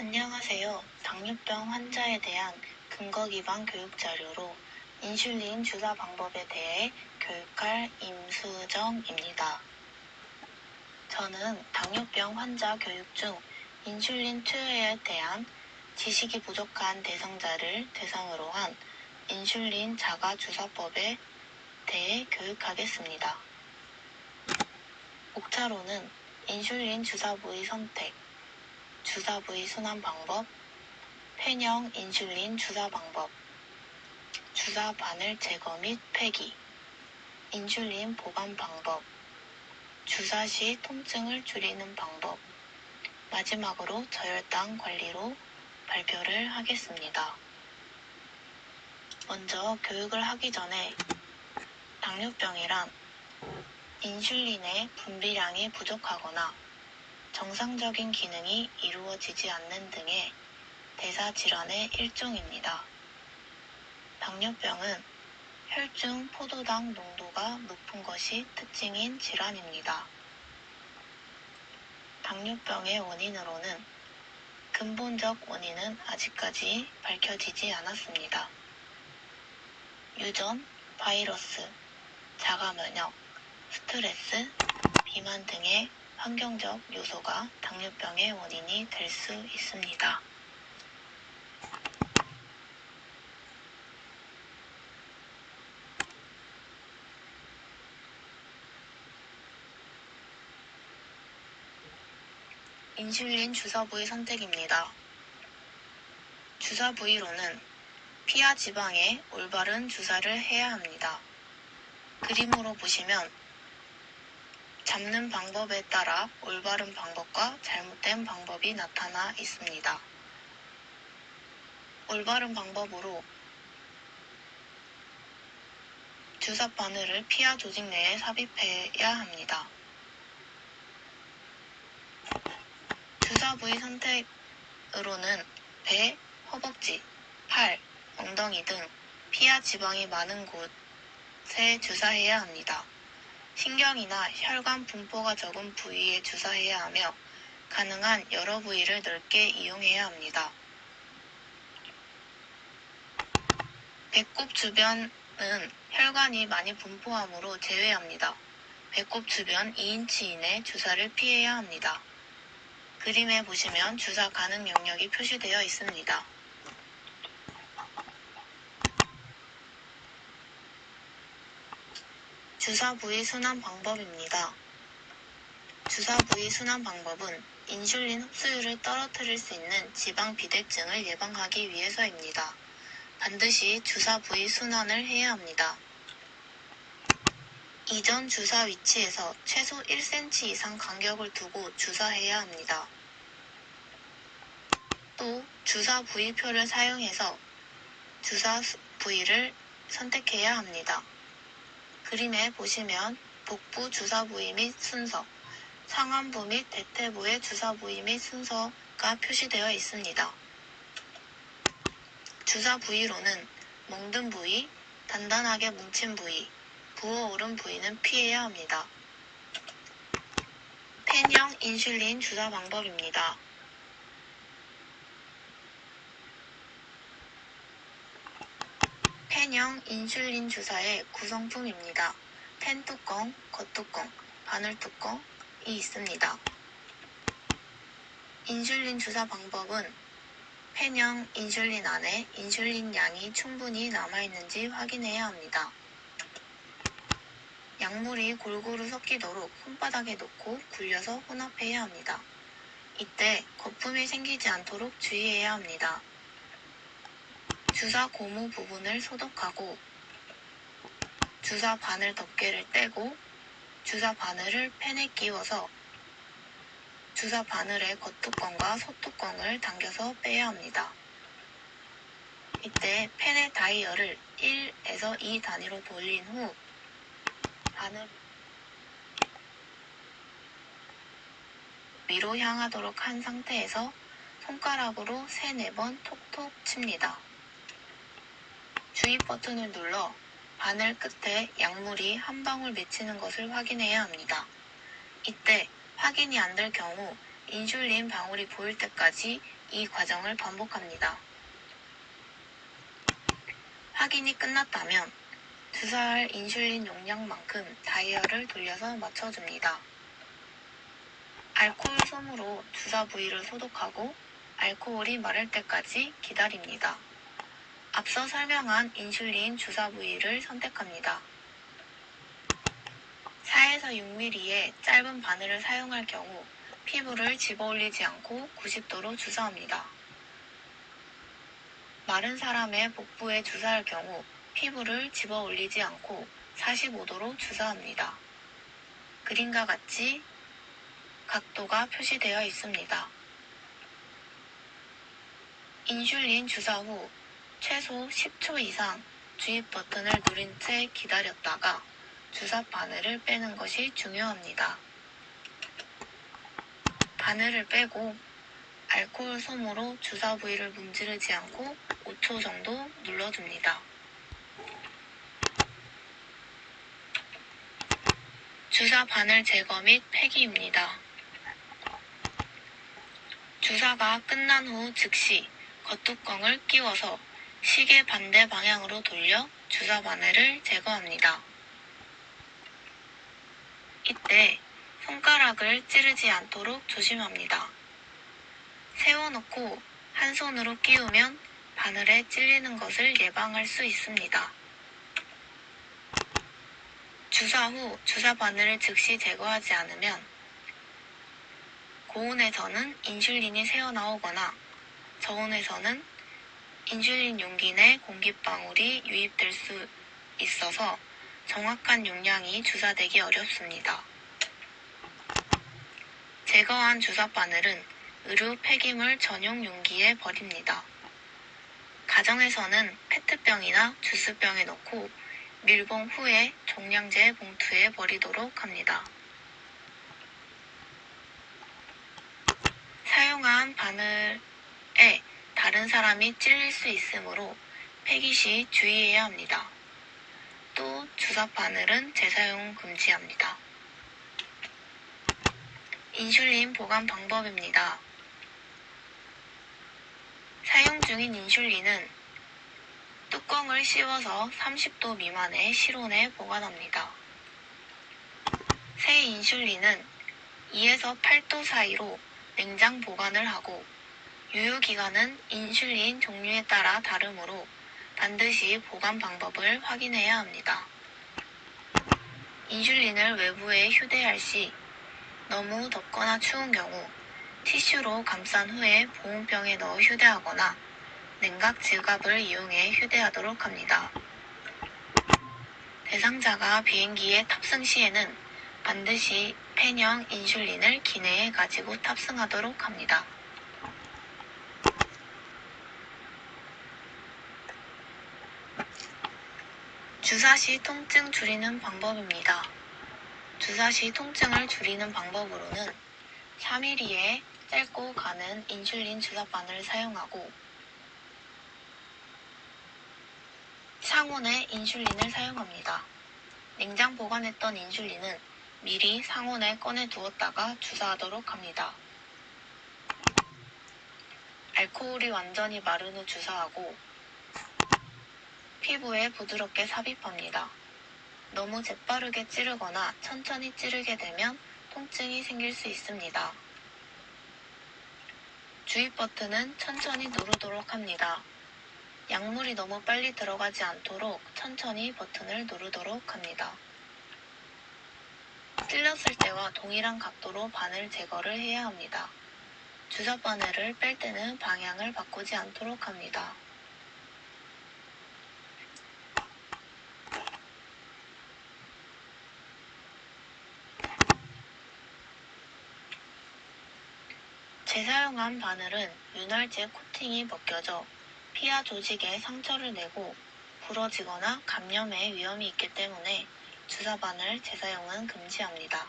안녕하세요. 당뇨병 환자에 대한 근거 기반 교육 자료로 인슐린 주사 방법에 대해 교육할 임수정입니다. 저는 당뇨병 환자 교육 중 인슐린 투여에 대한 지식이 부족한 대상자를 대상으로 한 인슐린 자가 주사법에 대해 교육하겠습니다. 목차로는 인슐린 주사 부위 선택, 주사 부위 순환 방법, 펜형 인슐린 주사 방법, 주사 바늘 제거 및 폐기, 인슐린 보관 방법, 주사 시 통증을 줄이는 방법, 마지막으로 저혈당 관리로 발표를 하겠습니다. 먼저 교육을 하기 전에 당뇨병이란 인슐린의 분비량이 부족하거나 정상적인 기능이 이루어지지 않는 등의 대사질환의 일종입니다. 당뇨병은 혈중 포도당 농도가 높은 것이 특징인 질환입니다. 당뇨병의 원인으로는 근본적 원인은 아직까지 밝혀지지 않았습니다. 유전, 바이러스, 자가면역, 스트레스, 비만 등의 환경적 요소가 당뇨병의 원인이 될 수 있습니다. 인슐린 주사 부위 선택입니다. 주사 부위로는 피하 지방에 올바른 주사를 해야 합니다. 그림으로 보시면 잡는 방법에 따라 올바른 방법과 잘못된 방법이 나타나 있습니다. 올바른 방법으로 주사 바늘을 피하 조직 내에 삽입해야 합니다. 주사 부위 선택으로는 배, 허벅지, 팔, 엉덩이 등 피하 지방이 많은 곳에 주사해야 합니다. 신경이나 혈관 분포가 적은 부위에 주사해야 하며 가능한 여러 부위를 넓게 이용해야 합니다. 배꼽 주변은 혈관이 많이 분포하므로 제외합니다. 배꼽 주변 2인치 이내 주사를 피해야 합니다. 그림에 보시면 주사 가능 영역이 표시되어 있습니다. 주사 부위 순환 방법입니다. 주사 부위 순환 방법은 인슐린 흡수율을 떨어뜨릴 수 있는 지방 비대증을 예방하기 위해서입니다. 반드시 주사 부위 순환을 해야 합니다. 이전 주사 위치에서 최소 1cm 이상 간격을 두고 주사해야 합니다. 또 주사 부위표를 사용해서 주사 부위를 선택해야 합니다. 그림에 보시면 복부 주사 부위 및 순서, 상안부 및 대퇴부의 주사 부위 및 순서가 표시되어 있습니다. 주사 부위로는 멍든 부위, 단단하게 뭉친 부위, 부어오른 부위는 피해야 합니다. 펜형 인슐린 주사 방법입니다. 펜형 인슐린 주사의 구성품입니다. 펜 뚜껑, 겉뚜껑, 바늘 뚜껑이 있습니다. 인슐린 주사 방법은 펜형 인슐린 안에 인슐린 양이 충분히 남아있는지 확인해야 합니다. 약물이 골고루 섞이도록 손바닥에 놓고 굴려서 혼합해야 합니다. 이때 거품이 생기지 않도록 주의해야 합니다. 주사 고무 부분을 소독하고 주사 바늘 덮개를 떼고 주사 바늘을 펜에 끼워서 주사 바늘의 겉뚜껑과 속뚜껑을 당겨서 빼야 합니다. 이때 펜의 다이얼을 1에서 2 단위로 돌린 후 바늘 위로 향하도록 한 상태에서 손가락으로 3-4번 톡톡 칩니다. 주입 버튼을 눌러 바늘 끝에 약물이 한 방울 맺히는 것을 확인해야 합니다. 이때 확인이 안 될 경우 인슐린 방울이 보일 때까지 이 과정을 반복합니다. 확인이 끝났다면 주사할 인슐린 용량만큼 다이얼을 돌려서 맞춰줍니다. 알코올 솜으로 주사 부위를 소독하고 알코올이 마를 때까지 기다립니다. 앞서 설명한 인슐린 주사 부위를 선택합니다. 4에서 6mm의 짧은 바늘을 사용할 경우 피부를 집어 올리지 않고 90도로 주사합니다. 마른 사람의 복부에 주사할 경우 피부를 집어 올리지 않고 45도로 주사합니다. 그림과 같이 각도가 표시되어 있습니다. 인슐린 주사 후 최소 10초 이상 주입 버튼을 누른 채 기다렸다가 주사 바늘을 빼는 것이 중요합니다. 바늘을 빼고 알코올 솜으로 주사 부위를 문지르지 않고 5초 정도 눌러줍니다. 주사 바늘 제거 및 폐기입니다. 주사가 끝난 후 즉시 겉뚜껑을 끼워서 시계 반대 방향으로 돌려 주사 바늘을 제거합니다. 이때 손가락을 찌르지 않도록 조심합니다. 세워놓고 한 손으로 끼우면 바늘에 찔리는 것을 예방할 수 있습니다. 주사 후 주사 바늘을 즉시 제거하지 않으면 고온에서는 인슐린이 새어나오거나 저온에서는 인슐린 용기 내 공기방울이 유입될 수 있어서 정확한 용량이 주사되기 어렵습니다. 제거한 주사 바늘은 의류 폐기물 전용 용기에 버립니다. 가정에서는 페트병이나 주스병에 넣고 밀봉 후에 종량제 봉투에 버리도록 합니다. 사용한 바늘에 다른 사람이 찔릴 수 있으므로 폐기 시 주의해야 합니다. 또 주사 바늘은 재사용 금지합니다. 인슐린 보관 방법입니다. 사용 중인 인슐린은 뚜껑을 씌워서 30도 미만의 실온에 보관합니다. 새 인슐린은 2에서 8도 사이로 냉장 보관을 하고 유효기간은 인슐린 종류에 따라 다르므로 반드시 보관 방법을 확인해야 합니다. 인슐린을 외부에 휴대할 시 너무 덥거나 추운 경우 티슈로 감싼 후에 보온병에 넣어 휴대하거나 냉각 지갑을 이용해 휴대하도록 합니다. 대상자가 비행기에 탑승 시에는 반드시 펜형 인슐린을 기내에 가지고 탑승하도록 합니다. 주사 시 통증 줄이는 방법입니다. 주사 시 통증을 줄이는 방법으로는 3mm의 짧고 가는 인슐린 주사 바늘을 사용하고 상온에 인슐린을 사용합니다. 냉장 보관했던 인슐린은 미리 상온에 꺼내 두었다가 주사하도록 합니다. 알코올이 완전히 마른 후 주사하고 피부에 부드럽게 삽입합니다. 너무 재빠르게 찌르거나 천천히 찌르게 되면 통증이 생길 수 있습니다. 주입 버튼은 천천히 누르도록 합니다. 약물이 너무 빨리 들어가지 않도록 천천히 버튼을 누르도록 합니다. 찔렸을 때와 동일한 각도로 바늘 제거를 해야 합니다. 주사 바늘을 뺄 때는 방향을 바꾸지 않도록 합니다. 재사용한 바늘은 윤활제 코팅이 벗겨져 피하 조직에 상처를 내고 부러지거나 감염의 위험이 있기 때문에 주사 바늘 재사용은 금지합니다.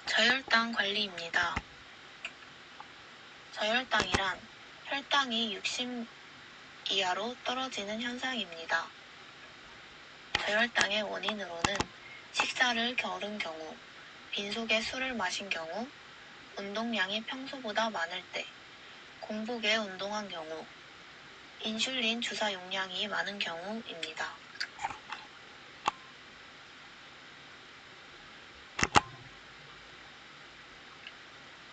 저혈당 관리입니다. 저혈당이란 혈당이 60 이하로 떨어지는 현상입니다. 저혈당의 원인으로는 식사를 거른 경우, 빈속에 술을 마신 경우, 운동량이 평소보다 많을 때, 공복에 운동한 경우, 인슐린 주사 용량이 많은 경우입니다.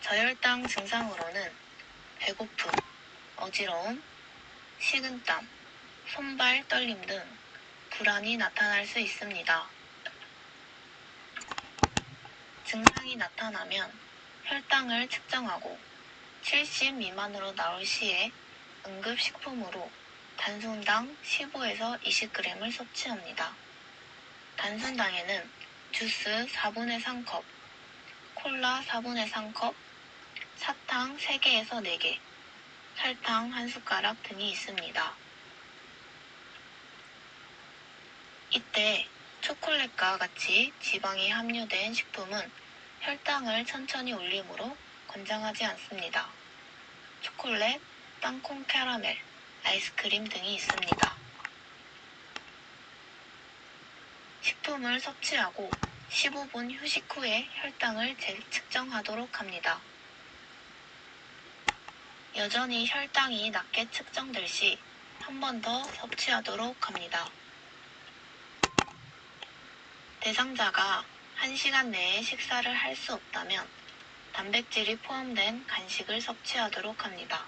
저혈당 증상으로는 배고픔, 어지러움, 식은땀, 손발 떨림 등 불안이 나타날 수 있습니다. 증상이 나타나면 혈당을 측정하고 70 미만으로 나올 시에 응급식품으로 단순당 15에서 20g을 섭취합니다. 단순당에는 주스 4분의 3컵, 콜라 4분의 3컵, 사탕 3개에서 4개, 설탕 1숟가락 등이 있습니다. 이때 초콜릿과 같이 지방이 함유된 식품은 혈당을 천천히 올리므로 권장하지 않습니다. 초콜릿, 땅콩 캐러멜, 아이스크림 등이 있습니다. 식품을 섭취하고 15분 휴식 후에 혈당을 재측정하도록 합니다. 여전히 혈당이 낮게 측정될 시 한 번 더 섭취하도록 합니다. 대상자가 1시간 내에 식사를 할 수 없다면 단백질이 포함된 간식을 섭취하도록 합니다.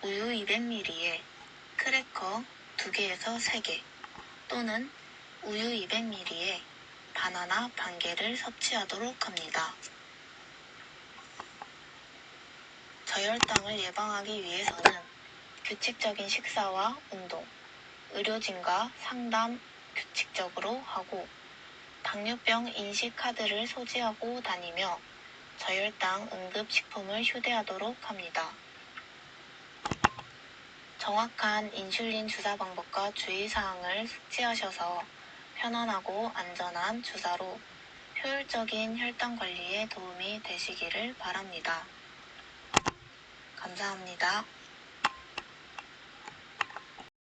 우유 200ml에 크래커 2개에서 3개 또는 우유 200ml에 바나나 반 개를 섭취하도록 합니다. 저혈당을 예방하기 위해서는 규칙적인 식사와 운동, 의료진과 상담 규칙적으로 하고 당뇨병 인식 카드를 소지하고 다니며 저혈당 응급식품을 휴대하도록 합니다. 정확한 인슐린 주사 방법과 주의사항을 숙지하셔서 편안하고 안전한 주사로 효율적인 혈당 관리에 도움이 되시기를 바랍니다. 감사합니다.